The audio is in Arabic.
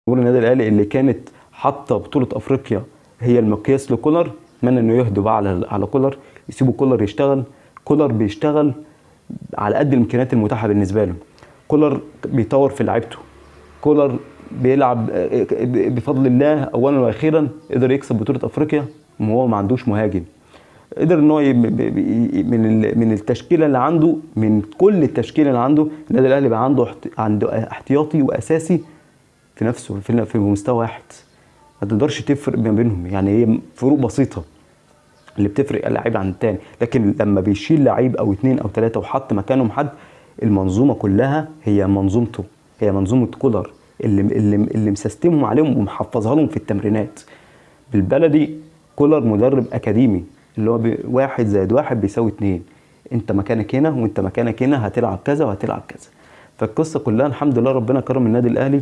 جمهور النادي الاهلي اللي كانت حاطه بطوله افريقيا هي المقياس لكولر، اتمنى انه يهدوا بقى على كولر، يسيبوا كولر يشتغل. كولر بيشتغل على قد الامكانيات المتاحه بالنسبه له. كولر بيطور في لعيبته. كولر بيلعب بفضل الله اولا واخيرا قدر يكسب بطوله افريقيا وهو ما عندوش مهاجم. قدر ان هو من التشكيله اللي عنده، من كل التشكيله اللي عنده، النادي الاهلي بقى عنده احتياطي واساسي في نفسه في مستوى واحد. ما تقدرش تفرق ما بينهم، يعني هي فروق بسيطه اللي بتفرق اللعيب عن التاني، لكن لما بيشيل لعيب او اتنين او تلاته وحط مكانهم حد، المنظومه كلها هي منظومته، هي منظومه كولر اللي مسستمهم عليهم ومحفظها لهم في التمرينات. بالبلدي كولر مدرب اكاديمي، اللي هو 1+1=2، انت مكانك هنا وانت مكانك هنا، هتلعب كذا وهتلعب كذا. فالقصه كلها الحمد لله ربنا كرم النادي الاهلي